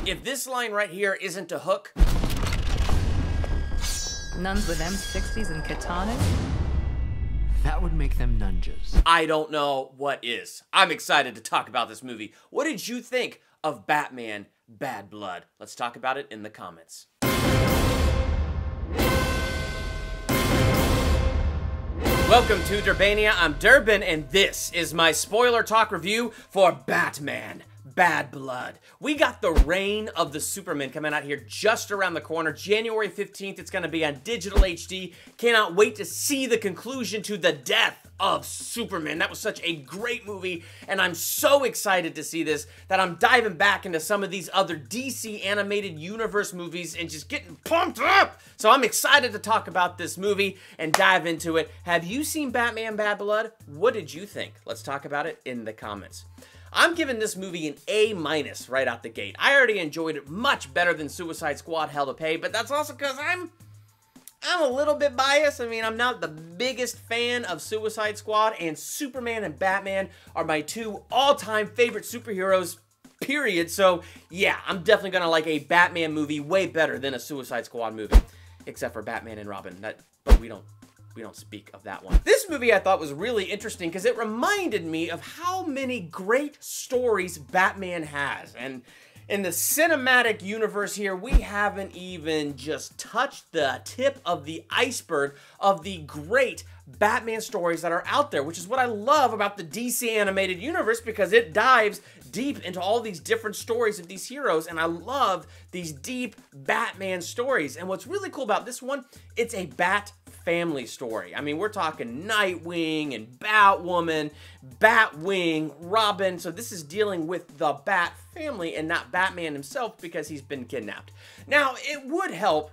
If this line right here isn't a hook... Nuns with M60s and katanas? That would make them nunjas. I don't know what is. I'm excited to talk about this movie. What did you think of Batman Bad Blood? Let's talk about it in the comments. Welcome to Durbania. I'm Durbin, and this is my spoiler talk review for Batman Bad Blood. We got the reign of the Supermen coming out here just around the corner. January 15th, it's going to be on digital HD. Cannot wait to see the conclusion to the death of Superman. That was such a great movie, and I'm so excited to see this that I'm diving back into some of these other DC animated universe movies and just getting pumped up. So I'm excited to talk about this movie and dive into it. Have you seen Batman Bad Blood? What did you think? Let's talk about it in the comments. I'm giving this movie an A- right out the gate. I already enjoyed it much better than Suicide Squad Hell to Pay, but that's also because I'm a little bit biased. I mean, I'm not the biggest fan of Suicide Squad, and Superman and Batman are my two all-time favorite superheroes, period. So, yeah, I'm definitely going to like a Batman movie way better than a Suicide Squad movie, except for Batman and Robin. But we don't speak of that one. This movie I thought was really interesting because it reminded me of how many great stories Batman has. And in the cinematic universe here, we haven't even just touched the tip of the iceberg of the great Batman stories that are out there, which is what I love about the DC animated universe, because it dives deep into all these different stories of these heroes, and I love these deep Batman stories. And what's really cool about this one, it's a Bat family story. I mean, we're talking Nightwing and Batwoman, Batwing, Robin. So this is dealing with the Bat family and not Batman himself because he's been kidnapped. Now, it would help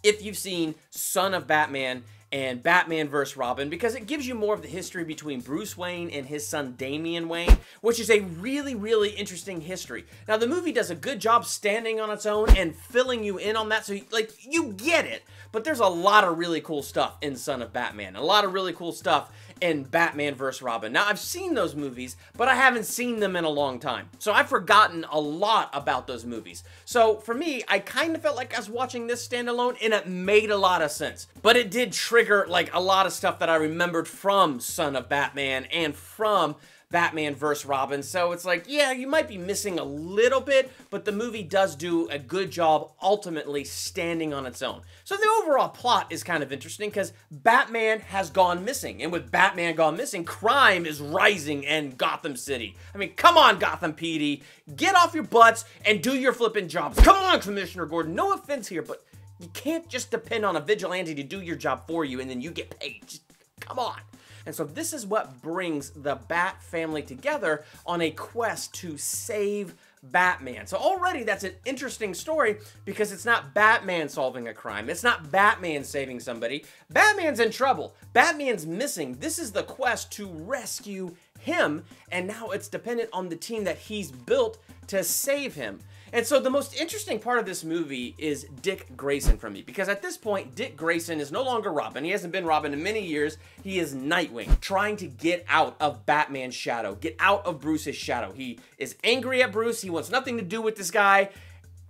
if you've seen Son of Batman and Batman vs. Robin, because it gives you more of the history between Bruce Wayne and his son Damian Wayne, which is a really, really interesting history. Now, the movie does a good job standing on its own and filling you in on that, so you get it, but there's a lot of really cool stuff in Son of Batman, a lot of really cool stuff in Batman vs. Robin. Now, I've seen those movies, but I haven't seen them in a long time, so I've forgotten a lot about those movies. So, for me, I kind of felt like I was watching this standalone, and it made a lot of sense, but it did trigger, like, a lot of stuff that I remembered from Son of Batman and from Batman vs. Robin. So it's like, yeah, you might be missing a little bit, but the movie does do a good job ultimately standing on its own. So the overall plot is kind of interesting because Batman has gone missing. And with Batman gone missing, crime is rising in Gotham City. I mean, come on, Gotham PD. Get off your butts and do your flipping jobs. Come on, Commissioner Gordon. No offense here, but you can't just depend on a vigilante to do your job for you and then you get paid. Just, come on. And so this is what brings the Bat family together on a quest to save Batman. So already that's an interesting story because it's not Batman solving a crime. It's not Batman saving somebody. Batman's in trouble. Batman's missing. This is the quest to rescue him, and now it's dependent on the team that he's built to save him. And so the most interesting part of this movie is Dick Grayson for me, because at this point, Dick Grayson is no longer Robin. He hasn't been Robin in many years. He is Nightwing, trying to get out of Batman's shadow, get out of Bruce's shadow. He is angry at Bruce. He wants nothing to do with this guy.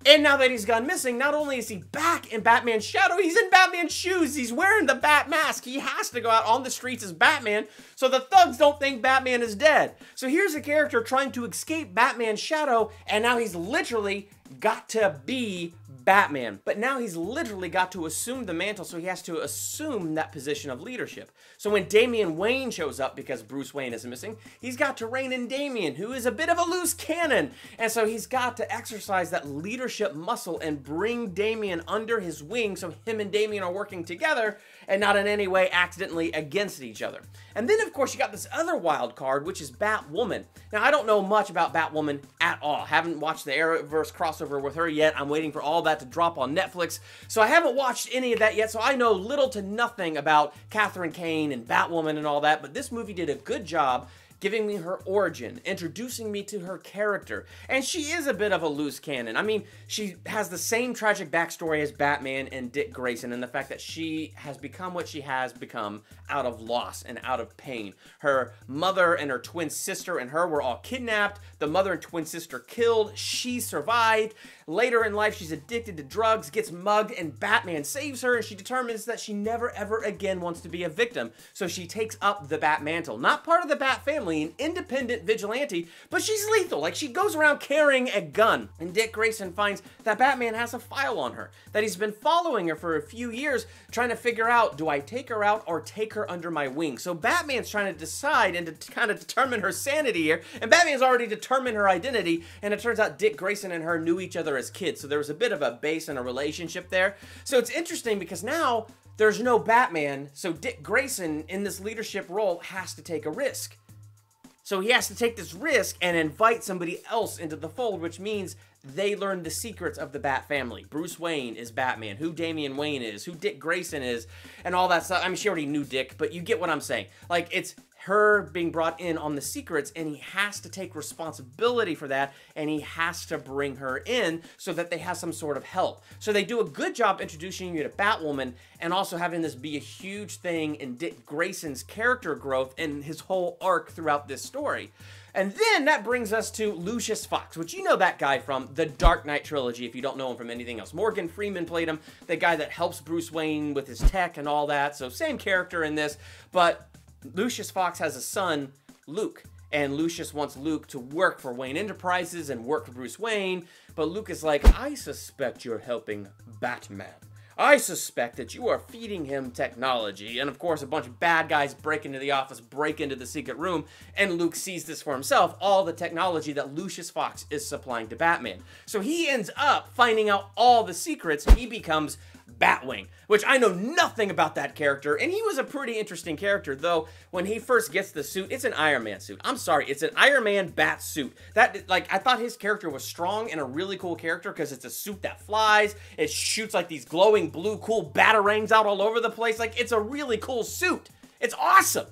And now that he's gone missing, not only is he back in Batman's shadow, he's in Batman's shoes. He's wearing the Bat mask. He has to go out on the streets as Batman so the thugs don't think Batman is dead. So here's a character trying to escape Batman's shadow, and now he's literally got to be Batman. But now he's literally got to assume the mantle, so he has to assume that position of leadership. So when Damian Wayne shows up, because Bruce Wayne is missing, he's got to rein in Damian, who is a bit of a loose cannon. And so he's got to exercise that leadership muscle and bring Damian under his wing so him and Damian are working together and not in any way accidentally against each other. And then, of course, you got this other wild card, which is Batwoman. Now, I don't know much about Batwoman at all. Haven't watched the Arrowverse crossover with her yet. I'm waiting for all that to drop on Netflix. So I haven't watched any of that yet, so I know little to nothing about Catherine Kane and Batwoman and all that. But this movie did a good job giving me her origin, introducing me to her character. And she is a bit of a loose cannon. I mean, she has the same tragic backstory as Batman and Dick Grayson, and the fact that she has become what she has become out of loss and out of pain. Her mother and her twin sister and her were all kidnapped. The mother and twin sister killed. She survived. Later in life, she's addicted to drugs, gets mugged, and Batman saves her, and she determines that she never ever again wants to be a victim. So she takes up the Bat mantle. Not part of the Bat family, an independent vigilante, but she's lethal. Like, she goes around carrying a gun. And Dick Grayson finds that Batman has a file on her, that he's been following her for a few years, trying to figure out, do I take her out or take her under my wing? So Batman's trying to decide and to kind of determine her sanity here, and Batman's already determined her identity, and it turns out Dick Grayson and her knew each other as kids, so there was a bit of a base and a relationship there. So it's interesting because now there's no Batman, so Dick Grayson in this leadership role has to take a risk. So he has to take this risk and invite somebody else into the fold, which means they learn the secrets of the Bat family. Bruce Wayne is Batman, who Damian Wayne is, who Dick Grayson is, and all that stuff. I mean, she already knew Dick, but you get what I'm saying. Like, it's her being brought in on the secrets, and he has to take responsibility for that, and he has to bring her in so that they have some sort of help. So they do a good job introducing you to Batwoman, and also having this be a huge thing in Dick Grayson's character growth and his whole arc throughout this story. And then that brings us to Lucius Fox, which you know that guy from the Dark Knight trilogy if you don't know him from anything else. Morgan Freeman played him, the guy that helps Bruce Wayne with his tech and all that. So same character in this, but Lucius Fox has a son, Luke, and Lucius wants Luke to work for Wayne Enterprises and work for Bruce Wayne, but Luke is like, I suspect you're helping Batman. I suspect that you are feeding him technology. And of course, a bunch of bad guys break into the office, break into the secret room, and Luke sees this for himself, all the technology that Lucius Fox is supplying to Batman. So he ends up finding out all the secrets, and he becomes Batwing, which I know nothing about that character, and he was a pretty interesting character, though when he first gets the suit, it's an Iron Man suit. I'm sorry, it's an Iron Man bat suit. That, like, I thought his character was strong and a really cool character because it's a suit that flies, it shoots like these glowing blue cool batarangs out all over the place. Like, it's a really cool suit. It's awesome.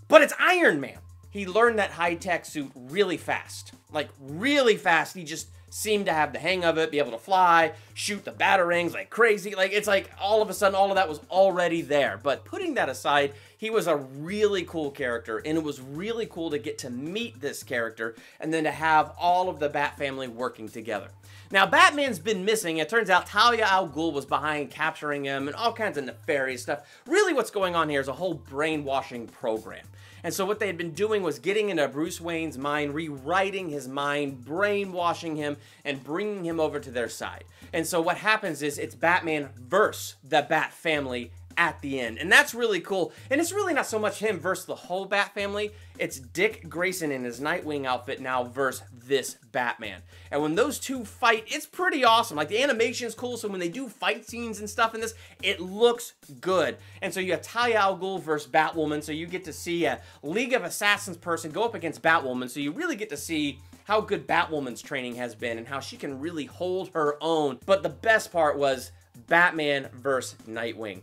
But it's Iron Man. He learned that high-tech suit really fast. Like, really fast. He just seemed to have the hang of it, be able to fly, shoot the batarangs like crazy. Like, it's like all of a sudden all of that was already there. But putting that aside, he was a really cool character, and it was really cool to get to meet this character and then to have all of the Bat family working together. Now, Batman's been missing. It turns out Talia al Ghul was behind capturing him and all kinds of nefarious stuff. Really what's going on here is a whole brainwashing program. And so what they had been doing was getting into Bruce Wayne's mind, rewriting his mind, brainwashing him, and bringing him over to their side. And so what happens is it's Batman versus the Bat family at the end. And that's really cool. And it's really not so much him versus the whole Bat family. It's Dick Grayson in his Nightwing outfit now versus this Batman. And when those two fight, it's pretty awesome. Like, the animation's cool, so when they do fight scenes and stuff in this, it looks good. And so you have Talia al Ghul versus Batwoman, so you get to see a League of Assassins person go up against Batwoman, so you really get to see how good Batwoman's training has been and how she can really hold her own. But the best part was Batman versus Nightwing.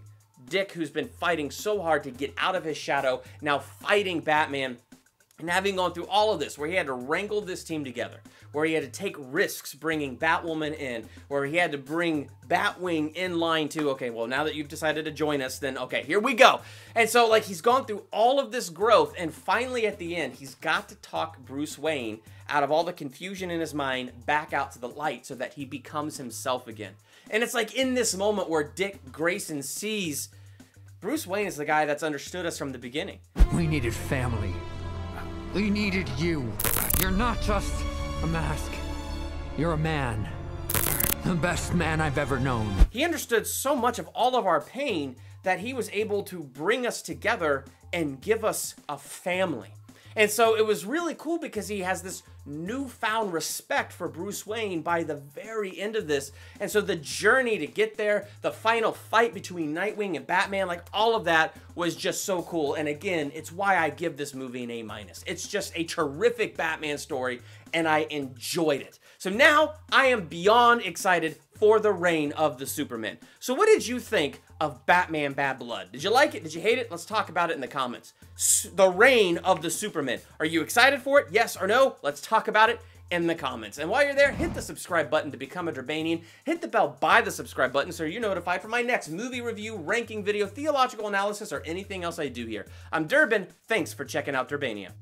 Dick, who's been fighting so hard to get out of his shadow, now fighting Batman, and having gone through all of this, where he had to wrangle this team together, where he had to take risks bringing Batwoman in, where he had to bring Batwing in line too. Okay, well, now that you've decided to join us, then okay, here we go. And so, like, he's gone through all of this growth, and finally at the end, he's got to talk Bruce Wayne out of all the confusion in his mind back out to the light so that he becomes himself again. And it's like in this moment where Dick Grayson sees Bruce Wayne is the guy that's understood us from the beginning. We needed family. We needed you. You're not just a mask. You're a man. The best man I've ever known. He understood so much of all of our pain that he was able to bring us together and give us a family. And so it was really cool because he has this newfound respect for Bruce Wayne by the very end of this. And so the journey to get there, the final fight between Nightwing and Batman, like all of that was just so cool. And again, it's why I give this movie an A-. It's just a terrific Batman story, and I enjoyed it. So now I am beyond excited for the reign of the Supermen. So what did you think of Batman Bad Blood? Did you like it? Did you hate it? Let's talk about it in the comments. The reign of the Supermen. Are you excited for it? Yes or no? Let's talk about it in the comments. And while you're there, hit the subscribe button to become a Durbanian. Hit the bell by the subscribe button so you're notified for my next movie review, ranking video, theological analysis, or anything else I do here. I'm Durbin. Thanks for checking out Durbania.